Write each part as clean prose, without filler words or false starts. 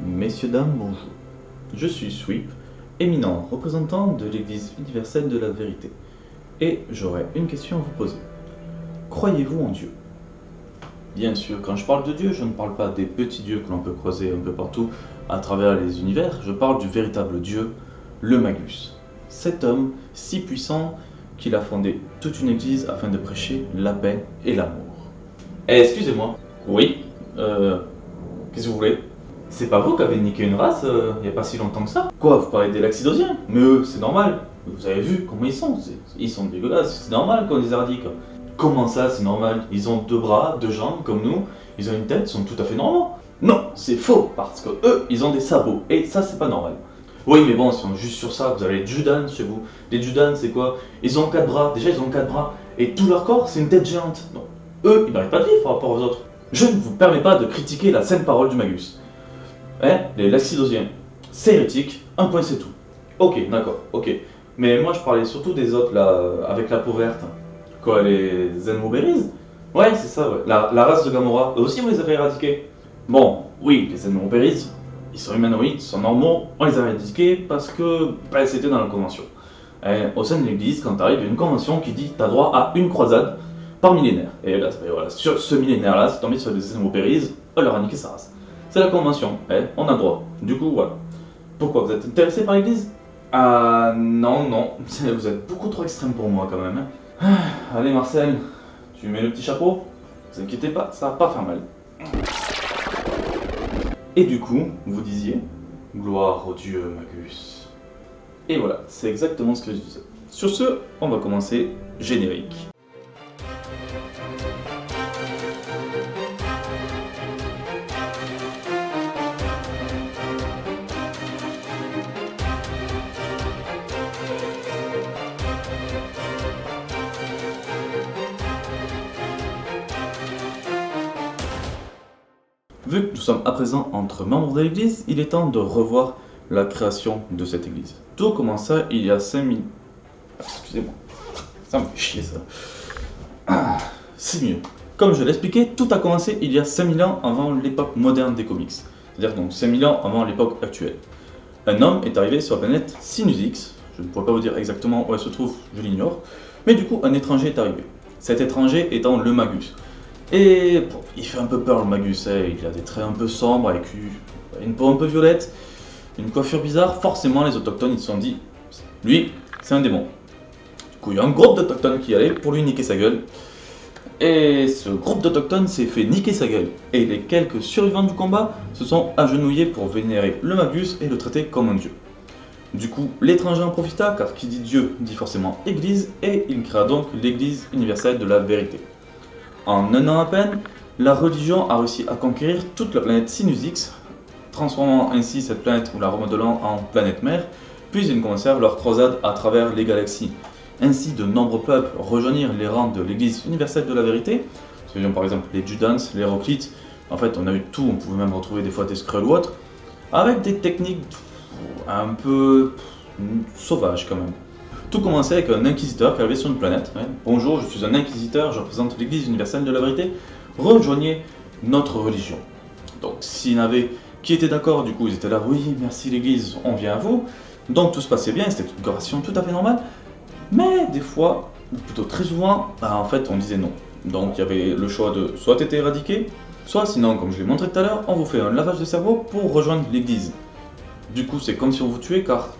Messieurs, dames, bonjour. Je suis Sweep, éminent représentant de l'Église universelle de la vérité, et j'aurais une question à vous poser. Croyez-vous en Dieu? Bien sûr, quand je parle de Dieu, je ne parle pas des petits dieux que l'on peut croiser un peu partout à travers les univers, je parle du véritable Dieu, le Magus. Cet homme si puissant qu'il a fondé toute une église afin de prêcher la paix et l'amour. Excusez-moi. Oui, qu'est-ce que vous voulez? C'est pas vous qui avez niqué une race il y a pas si longtemps que ça? Quoi, vous parlez des Laxidosiens? Mais eux, c'est normal. Vous avez vu comment ils sont? Ils sont dégueulasses, c'est normal qu'on les éradique. Comment ça, c'est normal? Ils ont deux bras, deux jambes comme nous, ils ont une tête, ils sont tout à fait normaux. Non, c'est faux, parce que eux, ils ont des sabots, et ça, c'est pas normal. Oui, mais bon, si on est juste sur ça, vous avez les Judans chez vous. Les Judans, c'est quoi? Ils ont quatre bras, déjà ils ont quatre bras, et tout leur corps, c'est une tête géante. Donc, eux, ils n'arrivent pas de vivre par rapport aux autres. Je ne vous permets pas de critiquer la sainte parole du Magus. Hein, les Laxidosiens, c'est hérétique, un point c'est tout. Ok, d'accord, ok. Mais moi je parlais surtout des autres là, avec la peau verte. Quoi, les Zenmoberis? Ouais, c'est ça, ouais. La race de Gamora, eux aussi on les a fait éradiquer. Bon, oui, les Zenmoberis, ils sont humanoïdes, ils sont normaux, on les a éradiqués parce que bah, c'était dans la convention. Et au sein de l'église, quand t'arrives, il y a une convention qui dit t'as droit à une croisade par millénaire. Et là, voilà, sur ce millénaire-là, c'est tombé sur les Zenmoberis, on leur a niqué sa race. C'est la convention, on a le droit. Du coup, voilà. Pourquoi? Vous êtes intéressé par l'église? Ah non, non, vous êtes beaucoup trop extrême pour moi quand même. Allez Marcel, tu mets le petit chapeau? Ne vous inquiétez pas, ça va pas faire mal. Et du coup, vous disiez, gloire au dieu Magus. Et voilà, c'est exactement ce que je disais. Sur ce, on va commencer générique. Vu que nous sommes à présent entre membres de l'église, il est temps de revoir la création de cette église. Tout commença il y a 5000... Excusez-moi, ça me fait chier ça. C'est mieux. Comme je l'expliquais, tout a commencé il y a 5000 ans avant l'époque moderne des comics. C'est-à-dire donc 5000 ans avant l'époque actuelle. Un homme est arrivé sur la planète Sinusix. Je ne pourrais pas vous dire exactement où elle se trouve, je l'ignore. Mais du coup, un étranger est arrivé. Cet étranger étant le Magus. Et bon, il fait un peu peur le Magus, il a des traits un peu sombres avec une peau un peu violette, une coiffure bizarre, forcément les autochtones ils se sont dit, lui c'est un démon. Du coup il y a un groupe d'autochtones qui allait pour lui niquer sa gueule, et ce groupe d'autochtones s'est fait niquer sa gueule, et les quelques survivants du combat se sont agenouillés pour vénérer le Magus et le traiter comme un dieu. Du coup l'étranger en profita, car qui dit Dieu dit forcément Église, et il créa donc l'Église universelle de la vérité. En un an à peine, la religion a réussi à conquérir toute la planète Sinusix, transformant ainsi cette planète ou la remodelant en planète mère, puis ils commencèrent leur croisade à travers les galaxies. Ainsi, de nombreux peuples rejoignirent les rangs de l'Église universelle de la vérité. Soyons par exemple les Judans, les Héroclites, en fait on a eu tout, on pouvait même retrouver des fois des Skrulls ou autres, avec des techniques un peu sauvages quand même. Tout commençait avec un inquisiteur qui arrivait sur une planète. Bonjour, je suis un inquisiteur, je représente l'Église universelle de la vérité. Rejoignez notre religion. Donc s'il y en avait qui étaient d'accord, du coup ils étaient là, oui, merci l'Église, on vient à vous. Donc tout se passait bien, c'était une conversation tout à fait normale. Mais des fois, ou plutôt très souvent, en fait on disait non. Donc il y avait le choix de soit t'étais éradiqué, soit sinon, comme je l'ai montré tout à l'heure, on vous fait un lavage de cerveau pour rejoindre l'Église. Du coup c'est comme si on vous tuait car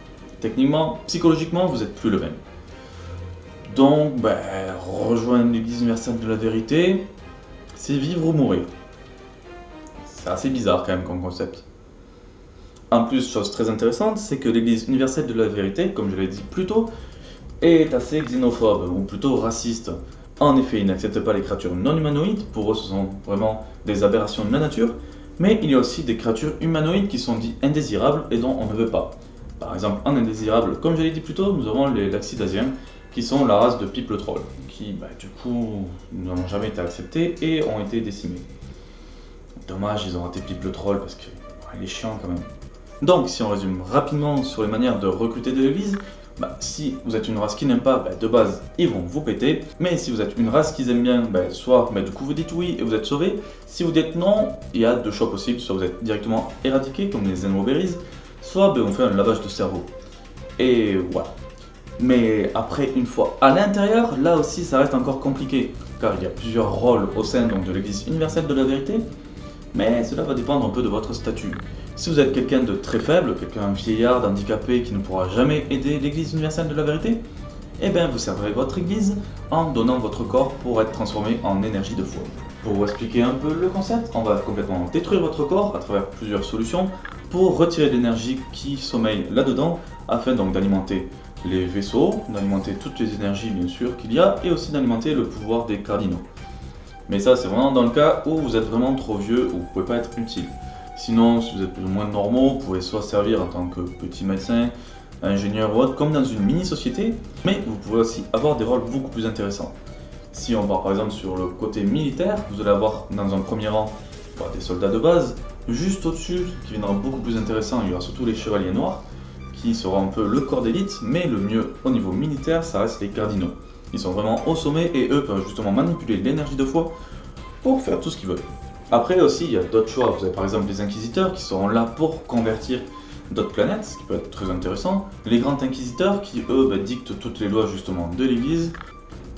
techniquement, psychologiquement, vous n'êtes plus le même. Donc, rejoindre l'Église universelle de la vérité, c'est vivre ou mourir. C'est assez bizarre quand même comme concept. En plus, chose très intéressante, c'est que l'Église universelle de la vérité, comme je l'ai dit plus tôt, est assez xénophobe, ou plutôt raciste. En effet, ils n'acceptent pas les créatures non humanoïdes, pour eux ce sont vraiment des aberrations de la nature, mais il y a aussi des créatures humanoïdes qui sont dites indésirables et dont on ne veut pas. Par exemple, en indésirable, comme je l'ai dit plus tôt, nous avons les Laxidasiens, qui sont la race de People Troll, qui du coup n'ont jamais été acceptés et ont été décimés. Dommage, ils ont raté People Troll parce qu'il est chiant quand même. Donc, si on résume rapidement sur les manières de recruter de l'église, Si vous êtes une race qui n'aime pas, de base, ils vont vous péter. Mais si vous êtes une race qu'ils aiment bien, soit du coup vous dites oui et vous êtes sauvé. Si vous dites non, il y a deux choix possibles. Soit vous êtes directement éradiqué, comme les Zenroberries, soit on fait un lavage de cerveau. Et voilà. Mais après, une fois à l'intérieur, là aussi ça reste encore compliqué. Car il y a plusieurs rôles au sein de l'Église universelle de la vérité. Mais cela va dépendre un peu de votre statut. Si vous êtes quelqu'un de très faible, quelqu'un vieillard, handicapé qui ne pourra jamais aider l'Église universelle de la vérité, eh bien vous servirez votre Église en donnant votre corps pour être transformé en énergie de foi. Pour vous expliquer un peu le concept, on va complètement détruire votre corps à travers plusieurs solutions pour retirer l'énergie qui sommeille là-dedans afin donc d'alimenter les vaisseaux, d'alimenter toutes les énergies bien sûr qu'il y a et aussi d'alimenter le pouvoir des cardinaux. Mais ça c'est vraiment dans le cas où vous êtes vraiment trop vieux ou vous ne pouvez pas être utile. Sinon, si vous êtes plus ou moins normaux, vous pouvez soit servir en tant que petit médecin, ingénieur ou autre, comme dans une mini-société, mais vous pouvez aussi avoir des rôles beaucoup plus intéressants. Si on part par exemple sur le côté militaire, vous allez avoir dans un premier rang des soldats de base. Juste au-dessus, qui viendra beaucoup plus intéressant, il y aura surtout les chevaliers noirs, qui seront un peu le corps d'élite, mais le mieux au niveau militaire, ça reste les cardinaux. Ils sont vraiment au sommet et eux peuvent justement manipuler l'énergie de foi pour faire tout ce qu'ils veulent. Après aussi, il y a d'autres choix. Vous avez par exemple les inquisiteurs qui seront là pour convertir d'autres planètes, ce qui peut être très intéressant. Les grands inquisiteurs qui eux dictent toutes les lois justement de l'église.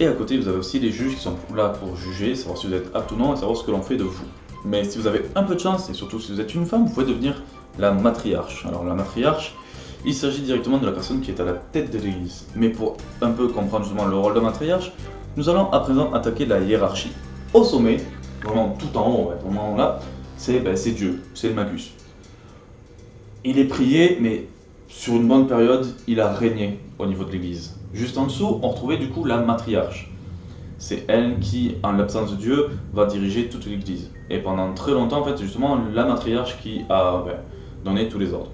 Et à côté, vous avez aussi les juges qui sont là pour juger, savoir si vous êtes apte ou non et savoir ce que l'on fait de vous. Mais si vous avez un peu de chance, et surtout si vous êtes une femme, vous pouvez devenir la matriarche. Alors la matriarche, il s'agit directement de la personne qui est à la tête de l'église. Mais pour un peu comprendre justement le rôle de matriarche, nous allons à présent attaquer la hiérarchie. Au sommet, vraiment tout en haut, vraiment là, c'est Dieu, c'est le Magus. Il est prié, mais sur une bonne période, il a régné au niveau de l'église. Juste en dessous, on retrouvait du coup la matriarche. C'est elle qui, en l'absence de Dieu, va diriger toute l'église. Et pendant très longtemps, en fait, c'est justement la matriarche qui a donné tous les ordres.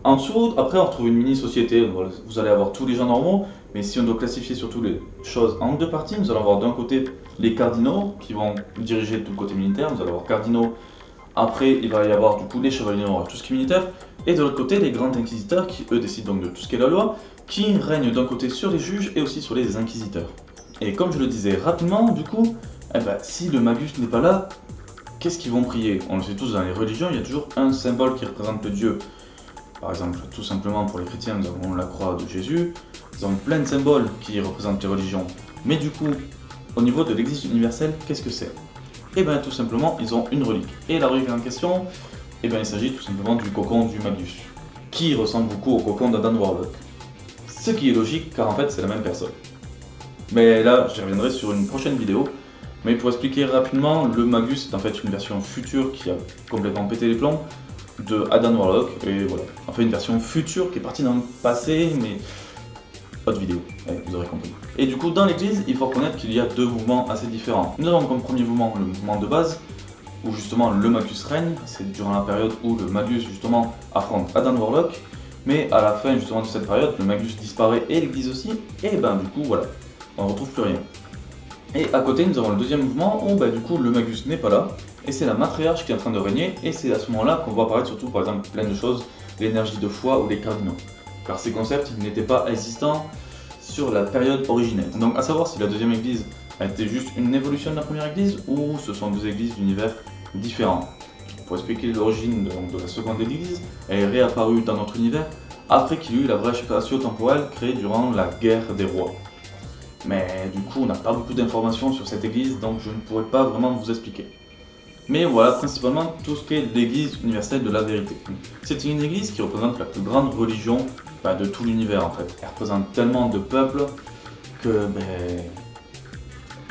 En dessous, après, on retrouve une mini-société. Vous allez avoir tous les gens normaux, mais si on doit classifier surtout les choses en deux parties, nous allons avoir d'un côté les cardinaux qui vont diriger tout le côté militaire. Nous allons avoir cardinaux. Après, il va y avoir du coup les chevaliers noirs, tout ce qui est militaire. Et de l'autre côté, les grands inquisiteurs qui, eux, décident donc de tout ce qui est la loi, qui règnent d'un côté sur les juges et aussi sur les inquisiteurs. Et comme je le disais rapidement, du coup, si le Magus n'est pas là, qu'est-ce qu'ils vont prier? On le sait tous, dans les religions, il y a toujours un symbole qui représente le Dieu. Par exemple, tout simplement pour les chrétiens, nous avons la croix de Jésus. Ils ont plein de symboles qui représentent les religions. Mais du coup, au niveau de l'Église universelle, qu'est-ce que c'est? Et bien tout simplement, ils ont une relique. Et la relique en question, il s'agit tout simplement du cocon du Magus, qui ressemble beaucoup au cocon d'Adam Warlock. Ce qui est logique, car en fait, c'est la même personne. Mais là, j'y reviendrai sur une prochaine vidéo. Mais pour expliquer rapidement, le Magus est en fait une version future qui a complètement pété les plombs de Adam Warlock, et voilà. Enfin, une version future qui est partie dans le passé, mais autre vidéo, vous aurez compris. Et du coup, dans l'église, il faut reconnaître qu'il y a deux mouvements assez différents. Nous avons comme premier mouvement le mouvement de base, où justement le Magus règne, c'est durant la période où le Magus justement affronte Adam Warlock, mais à la fin justement de cette période, le Magus disparaît et l'église aussi, et du coup voilà, on ne retrouve plus rien. Et à côté, nous avons le deuxième mouvement où du coup le Magus n'est pas là, et c'est la matriarche qui est en train de régner, et c'est à ce moment-là qu'on voit apparaître surtout par exemple plein de choses, l'énergie de foi ou les cardinaux. Car ces concepts n'étaient pas existants sur la période originelle. Donc à savoir si la deuxième église a été juste une évolution de la première église ou ce sont deux églises d'univers différents. Pour expliquer l'origine de la seconde église, elle est réapparue dans notre univers après qu'il y ait eu la brèche spatio-temporelle créée durant la guerre des rois. Mais du coup on n'a pas beaucoup d'informations sur cette église donc je ne pourrais pas vraiment vous expliquer. Mais voilà principalement tout ce qu'est l'église universelle de la vérité. C'est une église qui représente la plus grande religion de tout l'univers en fait. Elle représente tellement de peuples que elle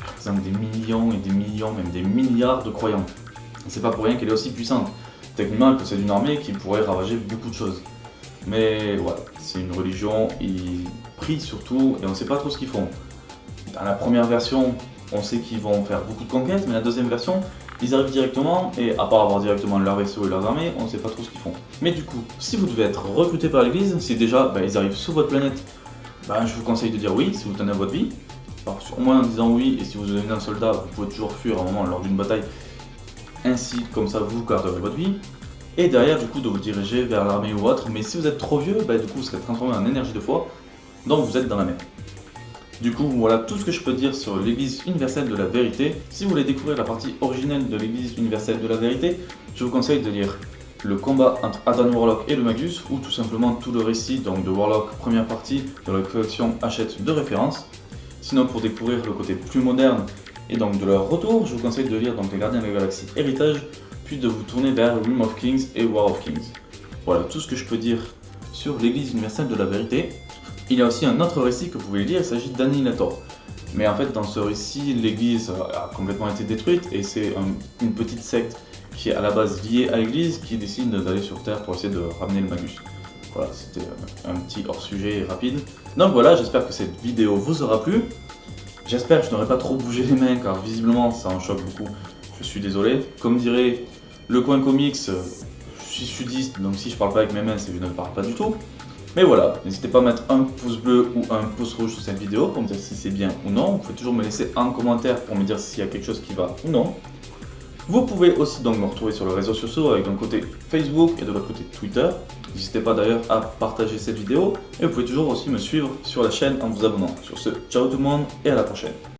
représente des millions et des millions, même des milliards de croyants. C'est pas pour rien qu'elle est aussi puissante. Techniquement elle possède une armée qui pourrait ravager beaucoup de choses. Mais voilà, c'est une religion, ils prient surtout et on ne sait pas trop ce qu'ils font. Dans la première version, on sait qu'ils vont faire beaucoup de conquêtes, mais la deuxième version, ils arrivent directement, et à part avoir directement leurs vaisseaux et leurs armées, on ne sait pas trop ce qu'ils font. Mais du coup, si vous devez être recruté par l'église, si déjà ils arrivent sur votre planète, je vous conseille de dire oui, si vous tenez à votre vie. Alors, au moins en disant oui, et si vous devenez un soldat, vous pouvez toujours fuir à un moment lors d'une bataille. Ainsi, comme ça, vous garderez votre vie. Et derrière, du coup, de vous diriger vers l'armée ou autre. Mais si vous êtes trop vieux, du coup, vous serez transformé en énergie de foi. donc vous êtes dans la merde. Du coup, voilà tout ce que je peux dire sur l'Église universelle de la vérité. Si vous voulez découvrir la partie originelle de l'Église universelle de la vérité, je vous conseille de lire le combat entre Adam Warlock et le Magus, ou tout simplement tout le récit donc de Warlock, première partie de la collection Hachette de référence. Sinon, pour découvrir le côté plus moderne et donc de leur retour, je vous conseille de lire donc les Gardiens de la Galaxie Héritage, puis de vous tourner vers Realm of Kings et War of Kings. Voilà tout ce que je peux dire sur l'Église universelle de la vérité. Il y a aussi un autre récit que vous pouvez lire, il s'agit d'Annihilator. Mais en fait, dans ce récit, l'église a complètement été détruite et c'est une petite secte qui est à la base liée à l'église qui décide d'aller sur Terre pour essayer de ramener le Magus. Voilà, c'était un petit hors-sujet rapide. Donc voilà, j'espère que cette vidéo vous aura plu. J'espère que je n'aurai pas trop bougé les mains car visiblement ça en choque beaucoup. Je suis désolé. Comme dirait le coin comics, je suis sudiste, donc si je parle pas avec mes mains, c'est que je ne parle pas du tout. Mais voilà, n'hésitez pas à mettre un pouce bleu ou un pouce rouge sur cette vidéo pour me dire si c'est bien ou non. Vous pouvez toujours me laisser un commentaire pour me dire s'il y a quelque chose qui va ou non. Vous pouvez aussi donc me retrouver sur les réseaux sociaux avec d'un côté Facebook et de l'autre côté Twitter. N'hésitez pas d'ailleurs à partager cette vidéo et vous pouvez toujours aussi me suivre sur la chaîne en vous abonnant. Sur ce, ciao tout le monde et à la prochaine.